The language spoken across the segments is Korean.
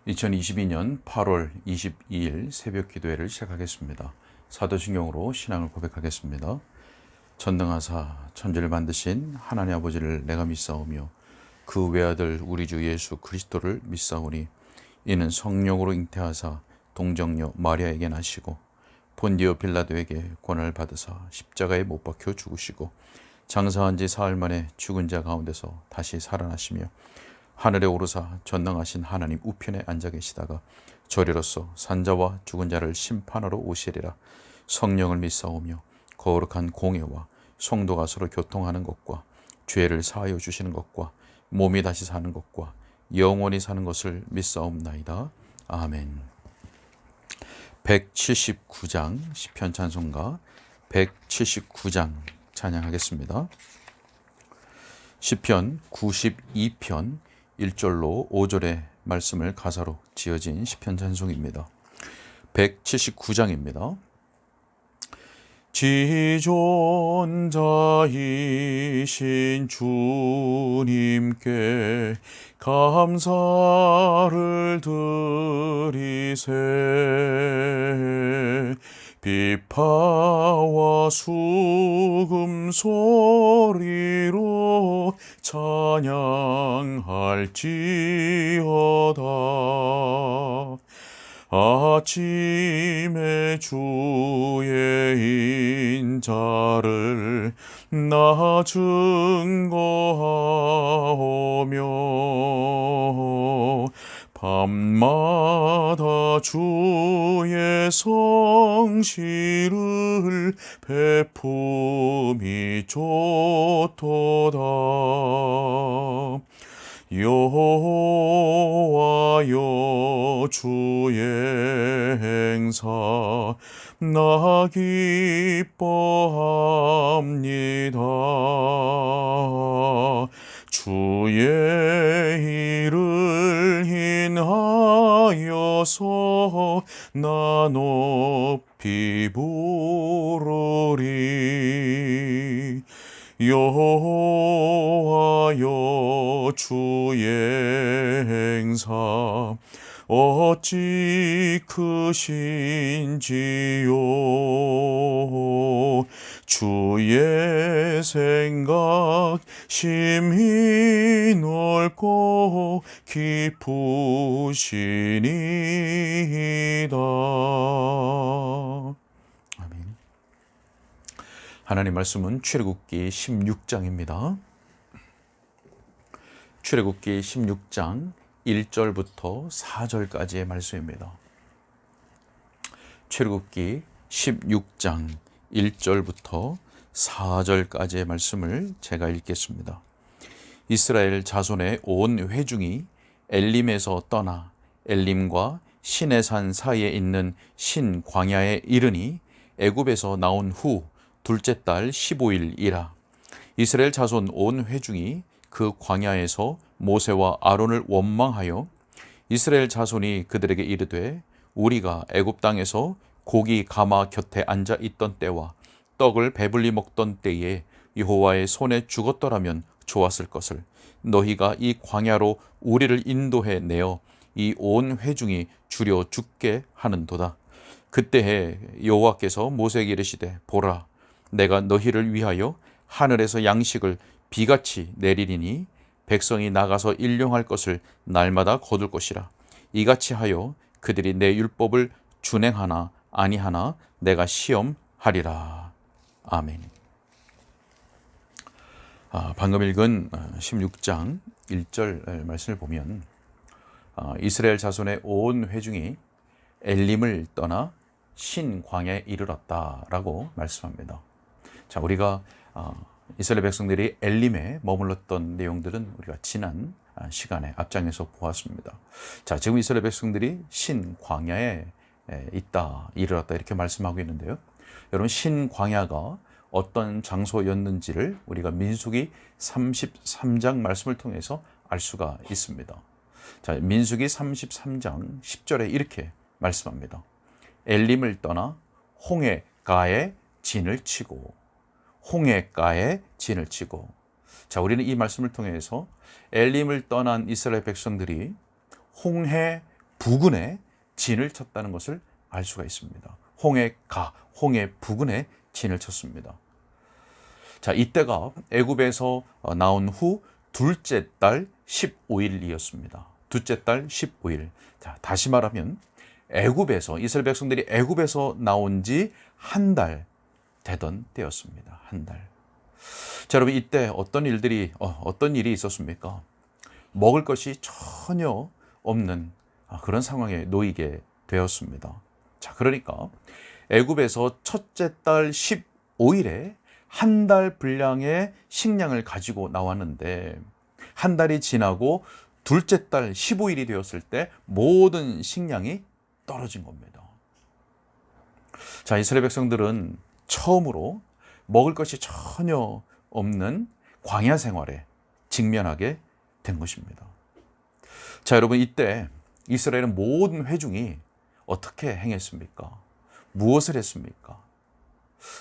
2022년 8월 22일 새벽 기도회를 시작하겠습니다. 사도신경으로 신앙을 고백하겠습니다. 전능하사 천지를 만드신 하나님 아버지를 내가 믿사오며 그 외아들 우리 주 예수 그리스도를 믿사오니 이는 성령으로 잉태하사 동정녀 마리아에게 나시고 본디오 빌라도에게 고난을 받으사 십자가에 못 박혀 죽으시고 장사한 지 사흘 만에 죽은 자 가운데서 다시 살아나시며 하늘에 오르사 전능하신 하나님 우편에 앉아 계시다가 저리로서 산자와 죽은 자를 심판하러 오시리라. 성령을 믿사오며 거룩한 공예와 성도가 서로 교통하는 것과 죄를 사하여 주시는 것과 몸이 다시 사는 것과 영원히 사는 것을 믿사옵나이다. 아멘. 179장 시편 찬송가 179장 찬양하겠습니다. 시편 92편 1절로 5절의 말씀을 가사로 지어진 시편 찬송입니다. 179장입니다. 지존자이신 주님께 감사를 드리세. 비파와 수금 소리로 찬양할지어다. 아침에 주의 인자를 나 증거하오며 밤마다 주의 성실을 베품이 좋도다. 여호와여 주의 행사 나 기뻐합니다. 주의 일을 인하여서 나 높이 부르리. 여호와여 주의 행사 어찌 크신지요. 주의 생각 심히 넓고 깊으시니이다. 아멘. 하나님 말씀은 출애굽기 16장입니다. 출애굽기 16장 1절부터 4절까지의 말씀입니다. 출애굽기 16장 1절부터 4절까지의 말씀을 제가 읽겠습니다. 이스라엘 자손의 온 회중이 엘림에서 떠나 엘림과 시내산 사이에 있는 신 광야에 이르니 애굽에서 나온 후 둘째 달 15일이라. 이스라엘 자손 온 회중이 그 광야에서 모세와 아론을 원망하여 이스라엘 자손이 그들에게 이르되 우리가 애굽 땅에서 고기 가마 곁에 앉아 있던 때와 떡을 배불리 먹던 때에 여호와의 손에 죽었더라면 좋았을 것을 너희가 이 광야로 우리를 인도해 내어 이 온 회중이 주려 죽게 하는도다. 그때에 여호와께서 모세에게 이르시되 보라, 내가 너희를 위하여 하늘에서 양식을 비같이 내리리니 백성이 나가서 일용할 것을 날마다 거둘 것이라. 이같이 하여 그들이 내 율법을 준행하나 아니하나 내가 시험하리라. 아멘. 방금 읽은 16장 1절 말씀을 보면 이스라엘 자손의 온 회중이 엘림을 떠나 신광야에 이르렀다라고 말씀합니다. 자, 우리가 이스라엘 백성들이 엘림에 머물렀던 내용들은 우리가 지난 시간에 앞장에서 보았습니다. 자, 지금 이스라엘 백성들이 신광야에 있다, 이르렀다 이렇게 말씀하고 있는데요. 여러분, 신광야가 어떤 장소였는지를 우리가 민수기 33장 말씀을 통해서 알 수가 있습니다. 자, 민수기 33장 10절에 이렇게 말씀합니다. 엘림을 떠나 홍해가에 진을 치고, 홍해가에 진을 치고. 자, 우리는 이 말씀을 통해서 엘림을 떠난 이스라엘 백성들이 홍해 부근에 진을 쳤다는 것을 알 수가 있습니다. 홍해 부근에 진을 쳤습니다. 자, 이때가 애굽에서 나온 후 둘째 달 15일이었습니다. 둘째 달 15일. 자, 다시 말하면 이스라엘 백성들이 애굽에서 나온 지 한 달 되던 때였습니다. 한 달. 자, 여러분, 이때 어떤 일이 있었습니까? 먹을 것이 전혀 없는 그런 상황에 놓이게 되었습니다. 자, 그러니까 애굽에서 첫째 달 15일에 한 달 분량의 식량을 가지고 나왔는데, 한 달이 지나고 둘째 달 15일이 되었을 때 모든 식량이 떨어진 겁니다. 자, 이스라엘 백성들은 처음으로 먹을 것이 전혀 없는 광야 생활에 직면하게 된 것입니다. 자, 여러분, 이때 이스라엘은 모든 회중이 어떻게 행했습니까? 무엇을 했습니까?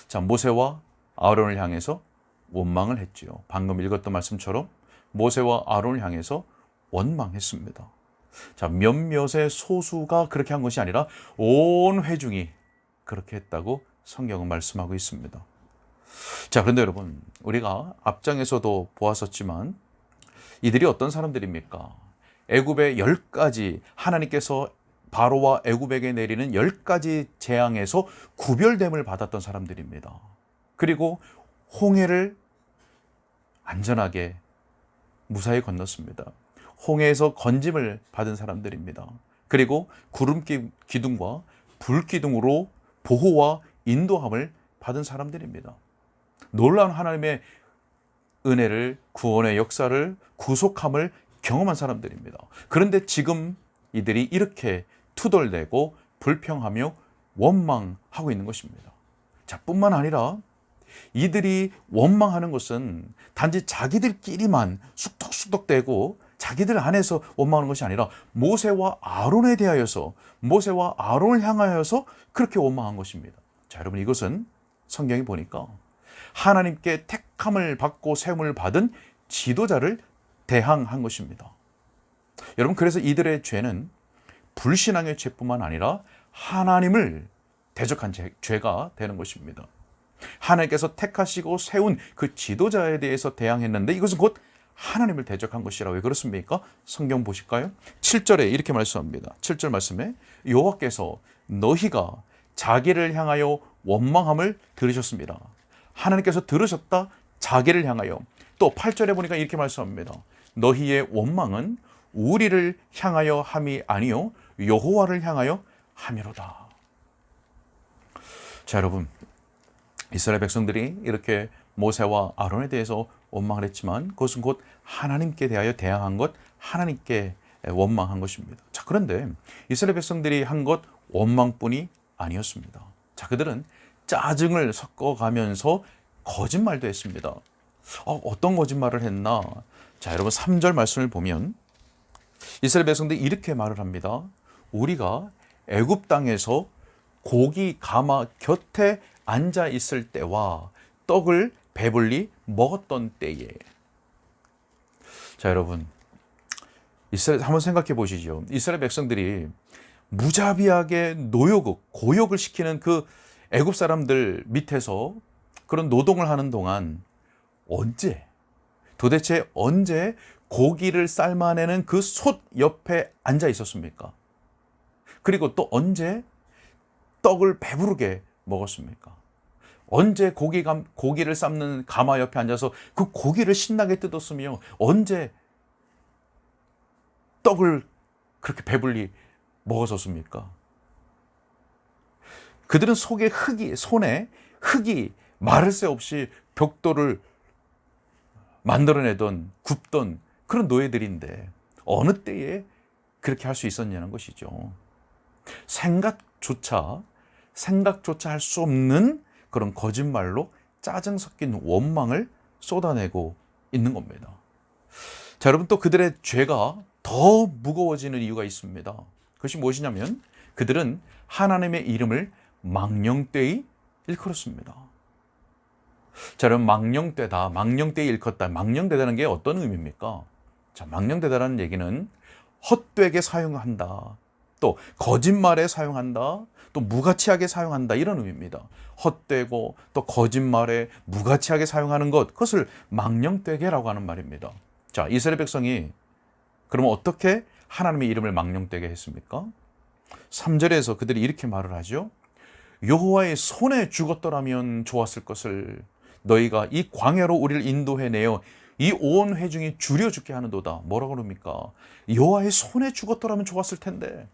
자, 모세와 아론을 향해서 원망을 했지요. 방금 읽었던 말씀처럼 모세와 아론을 향해서 원망했습니다. 자, 몇몇의 소수가 그렇게 한 것이 아니라 온 회중이 그렇게 했다고 성경은 말씀하고 있습니다. 자, 그런데 여러분, 우리가 앞장에서도 보았었지만 이들이 어떤 사람들입니까? 애굽의 10가지, 하나님께서 바로와 애굽에게 내리는 10가지 재앙에서 구별됨을 받았던 사람들입니다. 그리고 홍해를 안전하게 무사히 건넜습니다. 홍해에서 건짐을 받은 사람들입니다. 그리고 구름 기둥과 불 기둥으로 보호와 인도함을 받은 사람들입니다. 놀라운 하나님의 은혜를, 구원의 역사를, 구속함을 경험한 사람들입니다. 그런데 지금 이들이 이렇게 투덜대고 불평하며 원망하고 있는 것입니다. 자, 뿐만 아니라 이들이 원망하는 것은 단지 자기들끼리만 쑥덕쑥덕대고 자기들 안에서 원망하는 것이 아니라 모세와 아론에 대하여서, 모세와 아론을 향하여서 그렇게 원망한 것입니다. 자, 여러분, 이것은 성경이 보니까 하나님께 택함을 받고 세움을 받은 지도자를 대항한 것입니다. 여러분, 그래서 이들의 죄는 불신앙의 죄뿐만 아니라 하나님을 대적한 죄가 되는 것입니다. 하나님께서 택하시고 세운 그 지도자에 대해서 대항했는데 이것은 곧 하나님을 대적한 것이라고. 왜 그렇습니까? 성경 보실까요? 7절에 이렇게 말씀합니다. 7절 말씀에 여호와께서 너희가 자기를 향하여 원망함을 들으셨습니다. 하나님께서 들으셨다, 자기를 향하여. 또 8절에 보니까 이렇게 말씀합니다. 너희의 원망은 우리를 향하여 함이 아니요 여호와를 향하여 함이로다. 자, 여러분, 이스라엘 백성들이 이렇게 모세와 아론에 대해서 원망을 했지만 그것은 곧 하나님께 대하여 대항한 것, 하나님께 원망한 것입니다. 자, 그런데 이스라엘 백성들이 한 것 원망뿐이 아니었습니다. 자, 그들은 짜증을 섞어가면서 거짓말도 했습니다. 어떤 거짓말을 했나? 자, 여러분, 3절 말씀을 보면 이스라엘 백성들이 이렇게 말을 합니다. 우리가 애굽 땅에서 고기 가마 곁에 앉아 있을 때와 떡을 배불리 먹었던 때에. 자, 여러분, 한번 생각해 보시죠. 이스라엘 백성들이 무자비하게 고욕을 시키는 그 애굽 사람들 밑에서 그런 노동을 하는 동안 도대체 언제 고기를 삶아내는 그 솥 옆에 앉아 있었습니까? 그리고 또 언제 떡을 배부르게 먹었습니까? 언제 고기를 삶는 가마 옆에 앉아서 그 고기를 신나게 뜯었으며 언제 떡을 그렇게 배불리 먹었었습니까? 그들은 손에 흙이 마를 새 없이 벽돌을 만들어내던, 굽던 그런 노예들인데 어느 때에 그렇게 할 수 있었냐는 것이죠. 생각조차 할 수 없는 그런 거짓말로 짜증 섞인 원망을 쏟아내고 있는 겁니다. 자, 여러분, 또 그들의 죄가 더 무거워지는 이유가 있습니다. 그것이 무엇이냐면 그들은 하나님의 이름을 망령되이 일컬었습니다. 자, 여러분, 망령되이 일컫다. 망령되다는 게 어떤 의미입니까? 자, 망령되다라는 얘기는 헛되게 사용한다, 또 거짓말에 사용한다, 또 무가치하게 사용한다, 이런 의미입니다. 헛되고 또 거짓말에 무가치하게 사용하는 것, 그것을 망령되게라고 하는 말입니다. 자, 이스라엘 백성이 그러면 어떻게 하나님의 이름을 망령되게 했습니까? 3절에서 그들이 이렇게 말을 하죠. 여호와의 손에 죽었더라면 좋았을 것을 너희가 이 광야로 우리를 인도해내어 이 온 회중이 줄여 죽게 하는도다. 뭐라고 그럽니까? 여호와의 손에 죽었더라면 좋았을 텐데.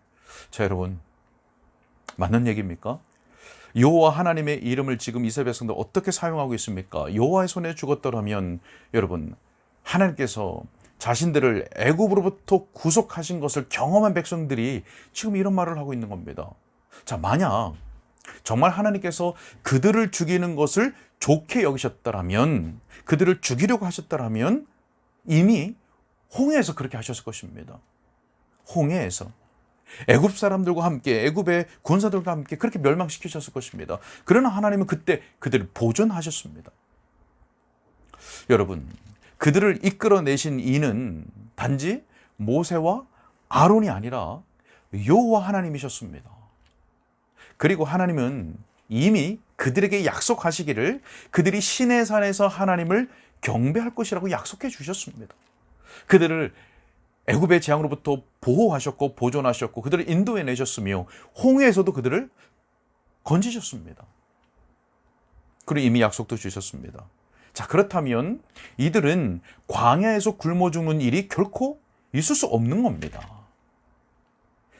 자, 여러분, 맞는 얘기입니까? 여호와 하나님의 이름을 지금 이스라엘 백성들 어떻게 사용하고 있습니까? 여호와의 손에 죽었더라면, 여러분, 하나님께서 자신들을 애굽으로부터 구속하신 것을 경험한 백성들이 지금 이런 말을 하고 있는 겁니다. 자, 만약 정말 하나님께서 그들을 죽이는 것을 좋게 여기셨더라면, 그들을 죽이려고 하셨더라면 이미 홍해에서 그렇게 하셨을 것입니다. 홍해에서 애굽 사람들과 함께, 애굽의 군사들과 함께 그렇게 멸망시키셨을 것입니다. 그러나 하나님은 그때 그들을 보존하셨습니다. 여러분, 그들을 이끌어내신 이는 단지 모세와 아론이 아니라 여호와 하나님이셨습니다. 그리고 하나님은 이미 그들에게 약속하시기를 그들이 시내산에서 하나님을 경배할 것이라고 약속해 주셨습니다. 그들을 애굽의 재앙으로부터 보호하셨고 보존하셨고 그들을 인도해 내셨으며 홍해에서도 그들을 건지셨습니다. 그리고 이미 약속도 주셨습니다. 자, 그렇다면 이들은 광야에서 굶어 죽는 일이 결코 있을 수 없는 겁니다.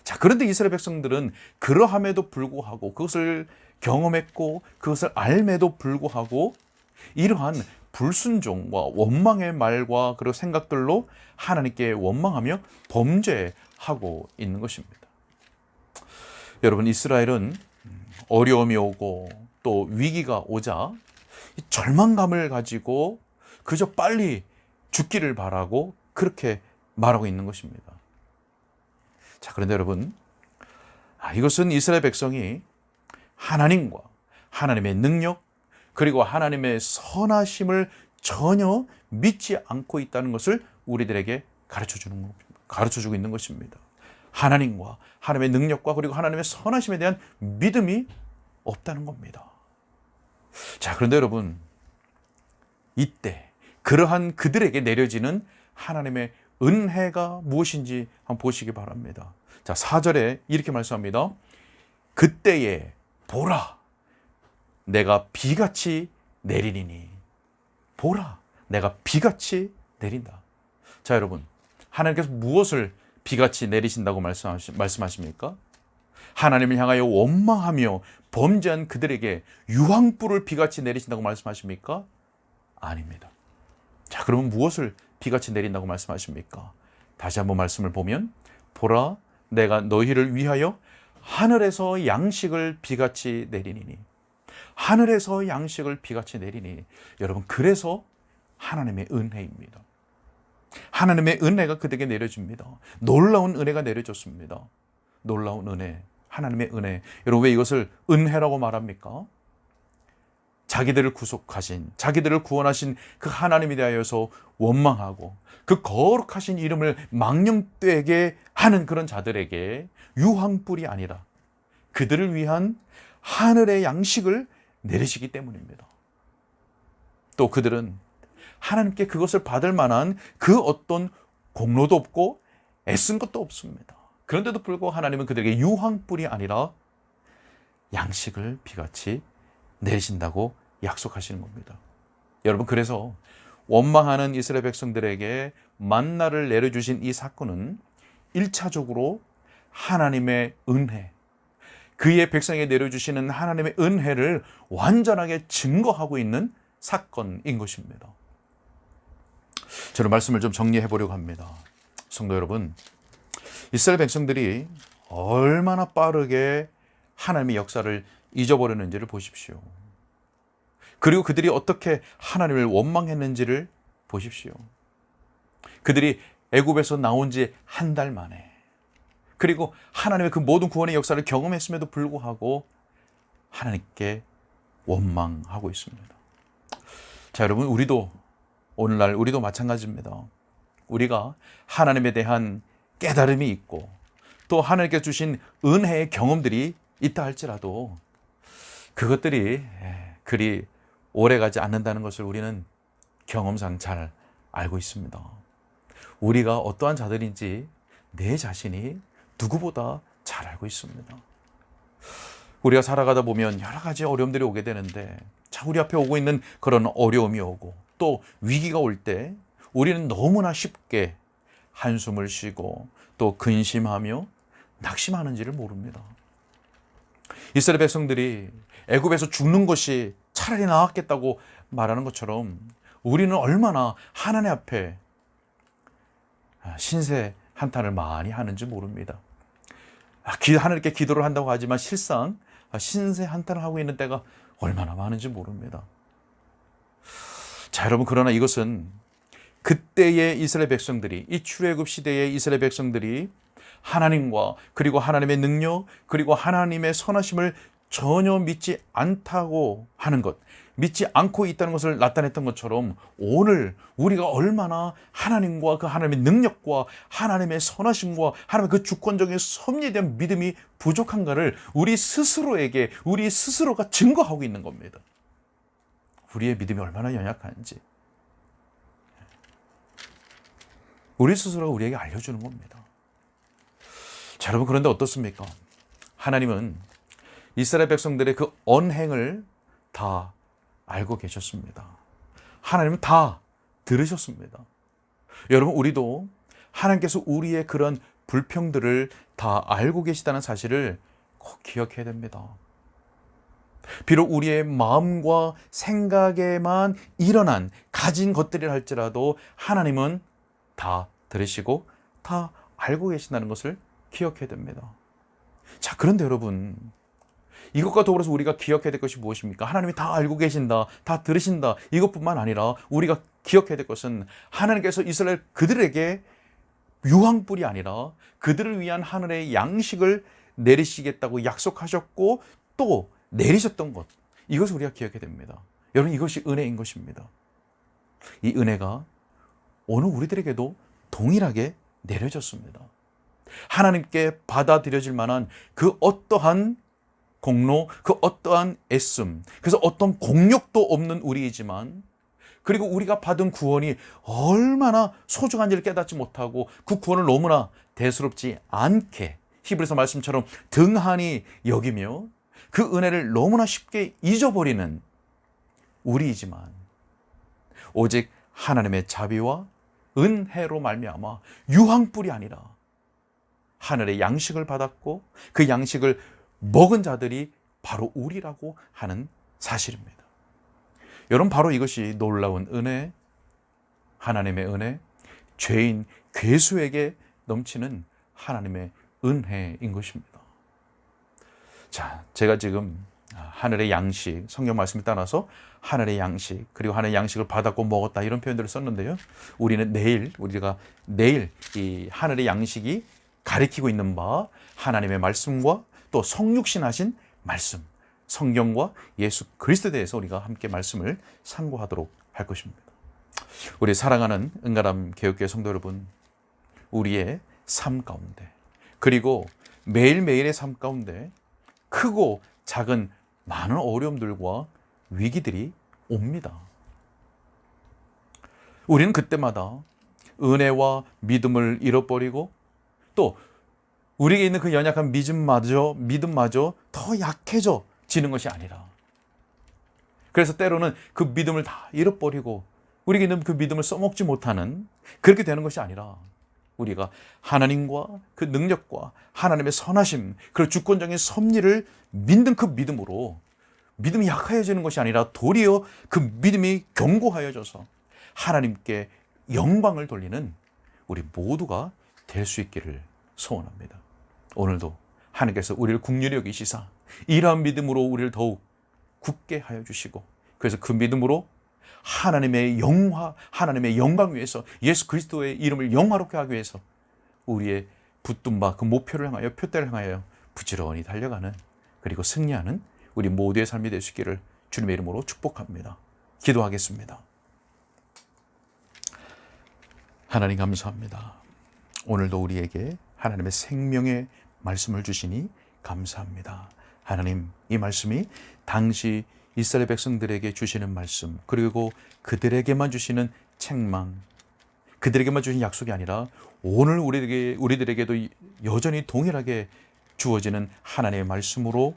자, 그런데 이스라엘 백성들은 그러함에도 불구하고 그것을 경험했고 그것을 알매도 불구하고 이러한 불순종과 원망의 말과 그리고 생각들로 하나님께 원망하며 범죄하고 있는 것입니다. 여러분, 이스라엘은 어려움이 오고 또 위기가 오자 절망감을 가지고 그저 빨리 죽기를 바라고 그렇게 말하고 있는 것입니다. 자, 그런데 여러분, 이것은 이스라엘 백성이 하나님과 하나님의 능력 그리고 하나님의 선하심을 전혀 믿지 않고 있다는 것을 우리들에게 가르쳐주고 있는 것입니다. 하나님과 하나님의 능력과 그리고 하나님의 선하심에 대한 믿음이 없다는 겁니다. 자, 그런데 여러분, 이때 그러한 그들에게 내려지는 하나님의 은혜가 무엇인지 한번 보시기 바랍니다. 자, 4절에 이렇게 말씀합니다. 그때에 보라, 내가 비같이 내리니. 보라, 내가 비같이 내린다. 자, 여러분, 하나님께서 무엇을 비같이 내리신다고 말씀하십니까? 하나님을 향하여 원망하며 범죄한 그들에게 유황불을 비같이 내리신다고 말씀하십니까? 아닙니다. 자, 그러면 무엇을 비같이 내린다고 말씀하십니까? 다시 한번 말씀을 보면, 보라, 내가 너희를 위하여 하늘에서 양식을 비같이 내리니. 하늘에서 양식을 비같이 내리니. 여러분, 그래서 하나님의 은혜입니다. 하나님의 은혜가 그들에게 내려집니다. 놀라운 은혜가 내려졌습니다. 놀라운 은혜, 하나님의 은혜. 여러분, 왜 이것을 은혜라고 말합니까? 자기들을 구속하신, 자기들을 구원하신 그 하나님에 대하여서 원망하고 그 거룩하신 이름을 망령되게 하는 그런 자들에게 유황불이 아니라 그들을 위한 하늘의 양식을 내리시기 때문입니다. 또 그들은 하나님께 그것을 받을 만한 그 어떤 공로도 없고 애쓴 것도 없습니다. 그런데도 불구하고 하나님은 그들에게 유황불이 아니라 양식을 비같이 내리신다고 약속하시는 겁니다. 여러분, 그래서 원망하는 이스라엘 백성들에게 만나를 내려주신 이 사건은 1차적으로 하나님의 은혜, 그의 백성에게 내려주시는 하나님의 은혜를 완전하게 증거하고 있는 사건인 것입니다. 저는 말씀을 좀 정리해 보려고 합니다. 성도 여러분, 이스라엘 백성들이 얼마나 빠르게 하나님의 역사를 잊어버렸는지를 보십시오. 그리고 그들이 어떻게 하나님을 원망했는지를 보십시오. 그들이 애굽에서 나온 지 한 달 만에, 그리고 하나님의 그 모든 구원의 역사를 경험했음에도 불구하고 하나님께 원망하고 있습니다. 자, 여러분, 오늘날 우리도 마찬가지입니다. 우리가 하나님에 대한 깨달음이 있고 또 하나님께 주신 은혜의 경험들이 있다 할지라도 그것들이 그리 오래가지 않는다는 것을 우리는 경험상 잘 알고 있습니다. 우리가 어떠한 자들인지 내 자신이 누구보다 잘 알고 있습니다. 우리가 살아가다 보면 여러 가지 어려움들이 오게 되는데, 자, 우리 앞에 오고 있는 그런 어려움이 오고 또 위기가 올 때 우리는 너무나 쉽게 한숨을 쉬고 또 근심하며 낙심하는지를 모릅니다. 이스라엘 백성들이 애굽에서 죽는 것이 차라리 나았겠다고 말하는 것처럼 우리는 얼마나 하나님 앞에 신세 한탄을 많이 하는지 모릅니다. 하나님께 기도를 한다고 하지만 실상 신세 한탄을 하고 있는 때가 얼마나 많은지 모릅니다. 자, 여러분, 그러나 이것은 그때의 이스라엘 백성들이, 이 출애굽 시대의 이스라엘 백성들이 하나님과 그리고 하나님의 능력 그리고 하나님의 선하심을 전혀 믿지 않다고 하는 것, 믿지 않고 있다는 것을 나타냈던 것처럼 오늘 우리가 얼마나 하나님과 그 하나님의 능력과 하나님의 선하심과 하나님의 그 주권적인 섭리에 대한 믿음이 부족한가를 우리 스스로가 증거하고 있는 겁니다. 우리의 믿음이 얼마나 연약한지 우리 스스로가 우리에게 알려주는 겁니다. 자, 여러분, 그런데 어떻습니까? 하나님은 이스라엘 백성들의 그 언행을 다 알고 계셨습니다. 하나님은 다 들으셨습니다. 여러분, 우리도 하나님께서 우리의 그런 불평들을 다 알고 계시다는 사실을 꼭 기억해야 됩니다. 비록 우리의 마음과 생각에만 가진 것들이라 할지라도 하나님은 다 들으시고 다 알고 계신다는 것을 기억해야 됩니다. 자, 그런데 여러분, 이것과 더불어서 우리가 기억해야 될 것이 무엇입니까? 하나님이 다 알고 계신다, 다 들으신다, 이것뿐만 아니라 우리가 기억해야 될 것은 하나님께서 이스라엘 그들에게 유황불이 아니라 그들을 위한 하늘의 양식을 내리시겠다고 약속하셨고 또 내리셨던 것, 이것을 우리가 기억해야 됩니다. 여러분, 이것이 은혜인 것입니다. 이 은혜가 오늘 우리들에게도 동일하게 내려졌습니다. 하나님께 받아들여질 만한 그 어떠한 공로, 그 어떠한 애씀, 그래서 어떤 공력도 없는 우리이지만, 그리고 우리가 받은 구원이 얼마나 소중한지를 깨닫지 못하고 그 구원을 너무나 대수롭지 않게 히브리서 말씀처럼 등한히 여기며 그 은혜를 너무나 쉽게 잊어버리는 우리이지만, 오직 하나님의 자비와 은혜로 말미암아 유황불이 아니라 하늘의 양식을 받았고 그 양식을 먹은 자들이 바로 우리라고 하는 사실입니다. 여러분, 바로 이것이 놀라운 은혜, 하나님의 은혜, 죄인 괴수에게 넘치는 하나님의 은혜인 것입니다. 자, 제가 지금 하늘의 양식, 성경 말씀에 따라서 하늘의 양식, 그리고 하늘의 양식을 받았고 먹었다, 이런 표현들을 썼는데요. 우리가 내일 이 하늘의 양식이 가리키고 있는 바 하나님의 말씀과 또 성육신하신 말씀, 성경과 예수 그리스도에 대해서 우리가 함께 말씀을 상고하도록 할 것입니다. 우리 사랑하는 은가람 개혁교회 성도 여러분, 우리의 삶 가운데, 그리고 매일매일의 삶 가운데 크고 작은 많은 어려움들과 위기들이 옵니다. 우리는 그때마다 은혜와 믿음을 잃어버리고 또 우리에게 있는 그 연약한 믿음마저 더 약해져지는 것이 아니라, 그래서 때로는 그 믿음을 다 잃어버리고 우리에게 있는 그 믿음을 써먹지 못하는, 그렇게 되는 것이 아니라 우리가 하나님과 그 능력과 하나님의 선하심, 그 주권적인 섭리를 믿는 그 믿음으로 믿음이 약해지는 것이 아니라 도리어 그 믿음이 견고하여져서 하나님께 영광을 돌리는 우리 모두가 될 수 있기를 소원합니다. 오늘도 하나님께서 우리를 긍휼히 여기시사 이러한 믿음으로 우리를 더욱 굳게 하여 주시고, 그래서 그 믿음으로 하나님의 영광 위해서 예수 그리스도의 이름을 영화롭게 하기 위해서 우리의 붙든 바 그 목표를 향하여, 표대를 향하여 부지런히 달려가는, 그리고 승리하는 우리 모두의 삶이 될 수 있기를 주님의 이름으로 축복합니다. 기도하겠습니다. 하나님, 감사합니다. 오늘도 우리에게 하나님의 생명의 말씀을 주시니 감사합니다. 하나님, 이 말씀이 당시 이스라엘 백성들에게 주시는 말씀, 그리고 그들에게만 주시는 책망, 그들에게만 주신 약속이 아니라 오늘 우리들에게도 여전히 동일하게 주어지는 하나님의 말씀으로,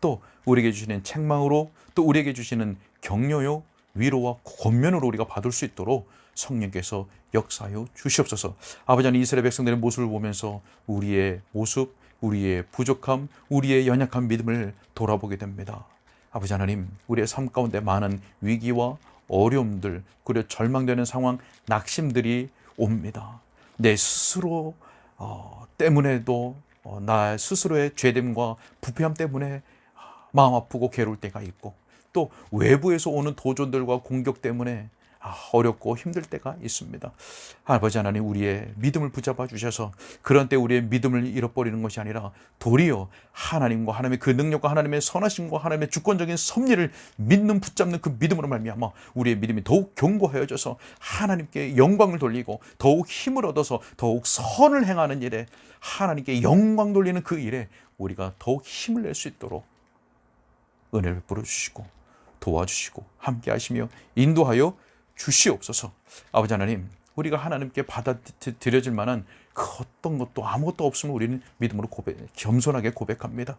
또 우리에게 주시는 책망으로, 또 우리에게 주시는 격려요, 위로와 권면으로 우리가 받을 수 있도록 성령께서 역사하여 주시옵소서. 아버지 하나님, 이스라엘 백성들의 모습을 보면서 우리의 모습, 우리의 부족함, 우리의 연약한 믿음을 돌아보게 됩니다. 아버지 하나님, 우리의 삶 가운데 많은 위기와 어려움들, 그리고 절망되는 상황, 낙심들이 옵니다. 내 스스로 때문에도 나 스스로의 죄됨과 부패함 때문에 마음 아프고 괴로울 때가 있고, 또 외부에서 오는 도전들과 공격 때문에 어렵고 힘들 때가 있습니다. 아버지 하나님, 우리의 믿음을 붙잡아 주셔서 그런 때 우리의 믿음을 잃어버리는 것이 아니라 도리어 하나님과 하나님의 그 능력과 하나님의 선하심과 하나님의 주권적인 섭리를 믿는 붙잡는 그 믿음으로 말미암아 우리의 믿음이 더욱 견고해져서 하나님께 영광을 돌리고 더욱 힘을 얻어서 더욱 선을 행하는 일에, 하나님께 영광 돌리는 그 일에 우리가 더욱 힘을 낼 수 있도록 은혜를 베풀어 주시고 도와주시고 함께 하시며 인도하여 주시옵소서. 아버지 하나님, 우리가 하나님께 받아들여질 만한 그 어떤 것도 아무것도 없으면 우리는 믿음으로 겸손하게 고백합니다.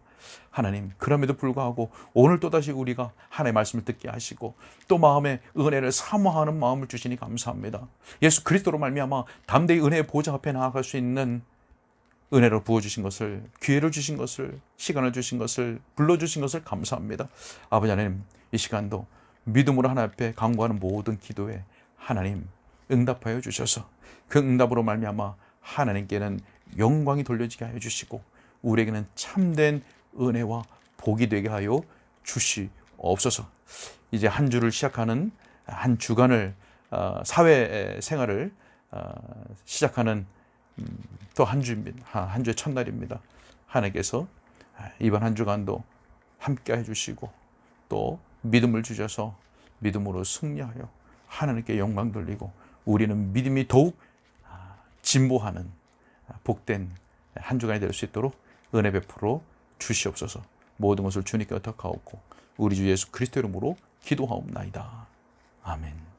하나님, 그럼에도 불구하고 오늘 또다시 우리가 하나님의 말씀을 듣게 하시고 또 마음에 은혜를 사모하는 마음을 주시니 감사합니다. 예수 그리스도로 말미암아 담대히 은혜의 보좌 앞에 나아갈 수 있는 은혜를 부어주신 것을, 기회를 주신 것을, 시간을 주신 것을, 불러주신 것을 감사합니다. 아버지 하나님, 이 시간도 믿음으로 하나님 앞에 간구하는 모든 기도에 하나님 응답하여 주셔서 그 응답으로 말미암아 하나님께는 영광이 돌려지게 하여 주시고 우리에게는 참된 은혜와 복이 되게 하여 주시옵소서. 이제 한 주를 시작하는, 한 주간을 사회 생활을 시작하는 또 한 주의 첫날입니다. 하나님께서 이번 한 주간도 함께 해주시고 또 믿음을 주셔서 믿음으로 승리하여 하나님께 영광 돌리고 우리는 믿음이 더욱 진보하는 복된 한 주간이 될 수 있도록 은혜 베풀어 주시옵소서. 모든 것을 주님께 의탁하옵고 우리 주 예수 그리스도 이름으로 기도하옵나이다. 아멘.